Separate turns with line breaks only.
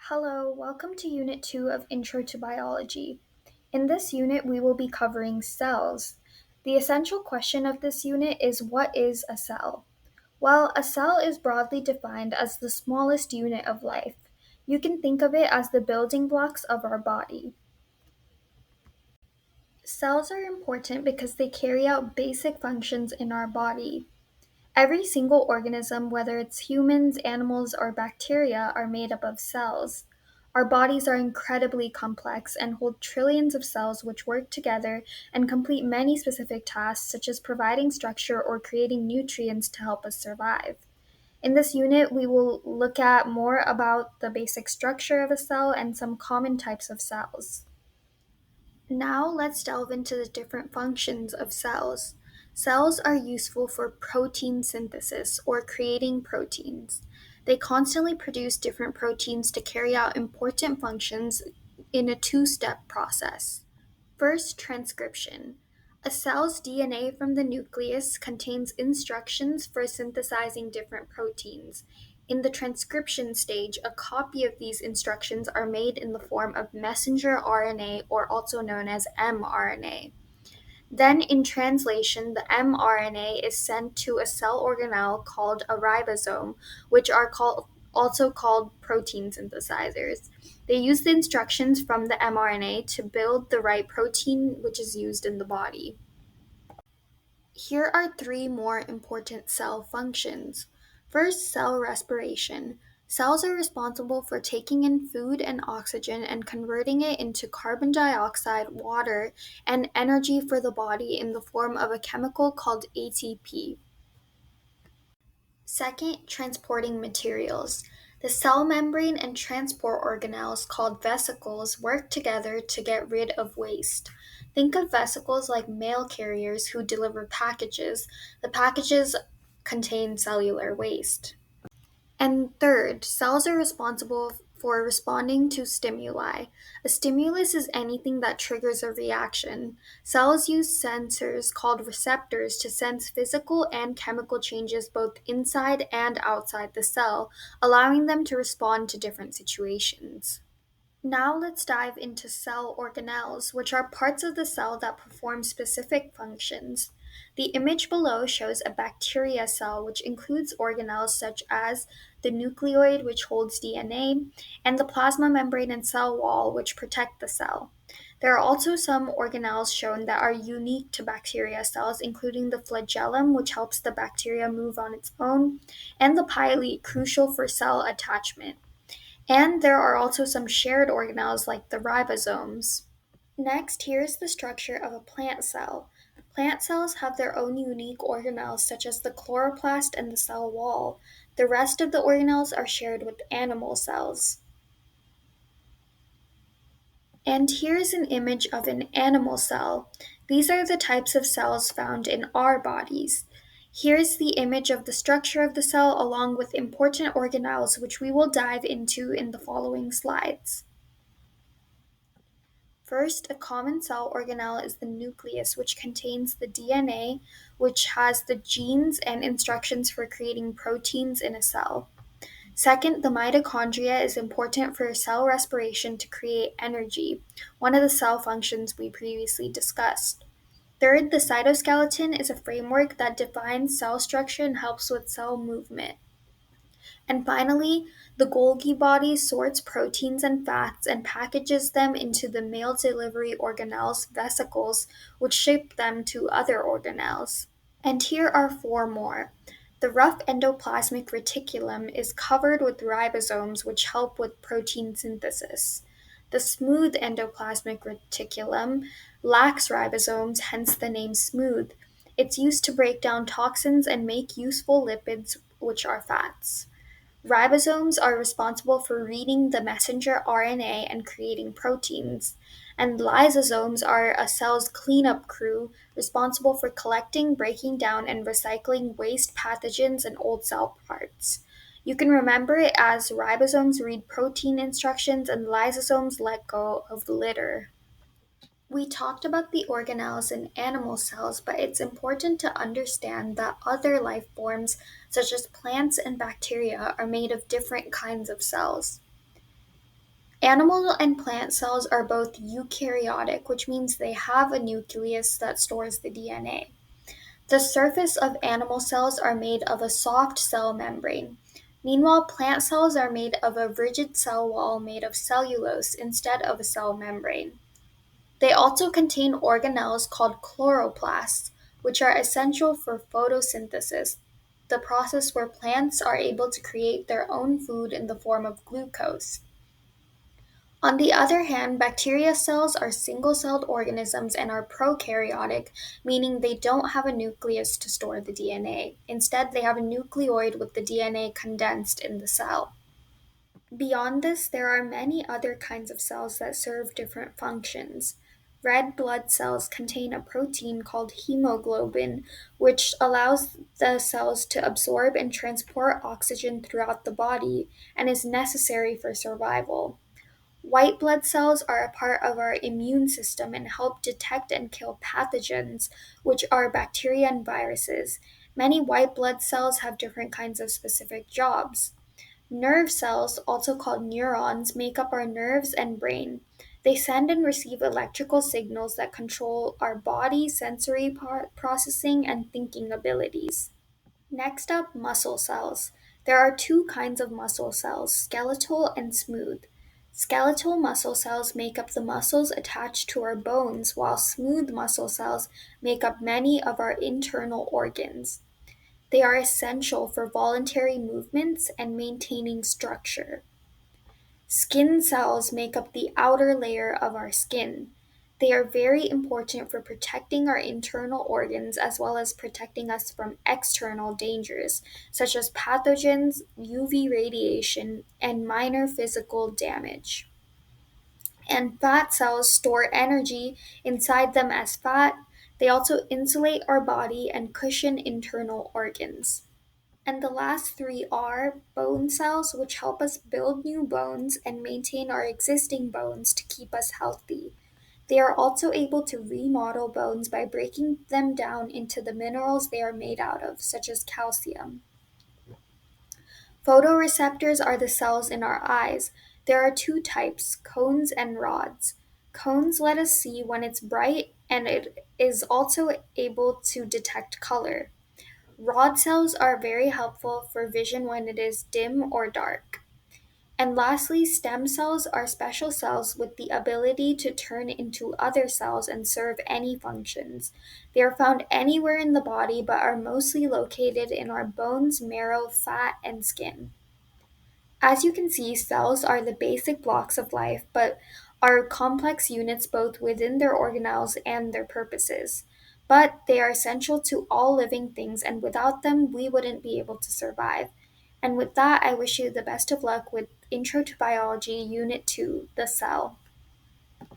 Hello, welcome to Unit 2 of Intro to Biology. In this unit, we will be covering cells. The essential question of this unit is what is a cell? Well, a cell is broadly defined as the smallest unit of life. You can think of it as the building blocks of our body. Cells are important because they carry out basic functions in our body. Every single organism, whether it's humans, animals, or bacteria, are made up of cells. Our bodies are incredibly complex and hold trillions of cells which work together and complete many specific tasks, such as providing structure or creating nutrients to help us survive. In this unit, we will look at more about the basic structure of a cell and some common types of cells. Now let's delve into the different functions of cells. Cells are useful for protein synthesis or creating proteins. They constantly produce different proteins to carry out important functions in a two-step process. First, transcription. A cell's DNA from the nucleus contains instructions for synthesizing different proteins. In the transcription stage, a copy of these instructions are made in the form of messenger RNA, or also known as mRNA. Then, in translation, the mRNA is sent to a cell organelle called a ribosome, which are also called protein synthesizers. They use the instructions from the mRNA to build the right protein, which is used in the body. Here are three more important cell functions. First, cell respiration. Cells are responsible for taking in food and oxygen and converting it into carbon dioxide, water, and energy for the body in the form of a chemical called ATP. Second, transporting materials. The cell membrane and transport organelles called vesicles work together to get rid of waste. Think of vesicles like mail carriers who deliver packages. The packages contain cellular waste. And third, cells are responsible for responding to stimuli. A stimulus is anything that triggers a reaction. Cells use sensors called receptors to sense physical and chemical changes both inside and outside the cell, allowing them to respond to different situations. Now let's dive into cell organelles, which are parts of the cell that perform specific functions. The image below shows a bacteria cell, which includes organelles such as the nucleoid, which holds DNA, and the plasma membrane and cell wall, which protect the cell. There are also some organelles shown that are unique to bacteria cells, including the flagellum, which helps the bacteria move on its own, and the pilate, crucial for cell attachment. And there are also some shared organelles like the ribosomes. Next, here is the structure of a plant cell. Plant cells have their own unique organelles, such as the chloroplast and the cell wall. The rest of the organelles are shared with animal cells. And here is an image of an animal cell. These are the types of cells found in our bodies. Here's the image of the structure of the cell along with important organelles, which we will dive into in the following slides. First, a common cell organelle is the nucleus, which contains the DNA, which has the genes and instructions for creating proteins in a cell. Second, the mitochondria is important for cell respiration to create energy, one of the cell functions we previously discussed. Third, the cytoskeleton is a framework that defines cell structure and helps with cell movement. And finally, the Golgi body sorts proteins and fats and packages them into the mail delivery organelles, vesicles, which shape them to other organelles. And here are four more. The rough endoplasmic reticulum is covered with ribosomes, which help with protein synthesis. The smooth endoplasmic reticulum lacks ribosomes, hence the name smooth. It's used to break down toxins and make useful lipids, which are fats. Ribosomes are responsible for reading the messenger RNA and creating proteins, and lysosomes are a cell's cleanup crew responsible for collecting, breaking down, and recycling waste pathogens and old cell parts. You can remember it as ribosomes read protein instructions and lysosomes let go of litter. We talked about the organelles in animal cells, but it's important to understand that other life forms, such as plants and bacteria, are made of different kinds of cells. Animal and plant cells are both eukaryotic, which means they have a nucleus that stores the DNA. The surface of animal cells are made of a soft cell membrane. Meanwhile, plant cells are made of a rigid cell wall made of cellulose instead of a cell membrane. They also contain organelles called chloroplasts, which are essential for photosynthesis, the process where plants are able to create their own food in the form of glucose. On the other hand, bacteria cells are single-celled organisms and are prokaryotic, meaning they don't have a nucleus to store the DNA. Instead, they have a nucleoid with the DNA condensed in the cell. Beyond this, there are many other kinds of cells that serve different functions. Red blood cells contain a protein called hemoglobin, which allows the cells to absorb and transport oxygen throughout the body and is necessary for survival. White blood cells are a part of our immune system and help detect and kill pathogens, which are bacteria and viruses. Many white blood cells have different kinds of specific jobs. Nerve cells, also called neurons, make up our nerves and brain. They send and receive electrical signals that control our body, sensory processing, and thinking abilities. Next up, muscle cells. There are two kinds of muscle cells, skeletal and smooth. Skeletal muscle cells make up the muscles attached to our bones, while smooth muscle cells make up many of our internal organs. They are essential for voluntary movements and maintaining structure. Skin cells make up the outer layer of our skin. They are very important for protecting our internal organs as well as protecting us from external dangers, such as pathogens, UV radiation, and minor physical damage. And fat cells store energy inside them as fat. They also insulate our body and cushion internal organs. And the last three are bone cells, which help us build new bones and maintain our existing bones to keep us healthy. They are also able to remodel bones by breaking them down into the minerals they are made out of, such as calcium. Photoreceptors are the cells in our eyes. There are two types, cones and rods. Cones let us see when it's bright, and it is also able to detect color. Rod cells are very helpful for vision when it is dim or dark. And lastly, stem cells are special cells with the ability to turn into other cells and serve any functions. They are found anywhere in the body but are mostly located in our bones, marrow, fat, and skin. As you can see, cells are the basic blocks of life, but are complex units both within their organelles and their purposes. But they are essential to all living things, and without them, we wouldn't be able to survive. And with that, I wish you the best of luck with Intro to Biology, Unit 2, The Cell.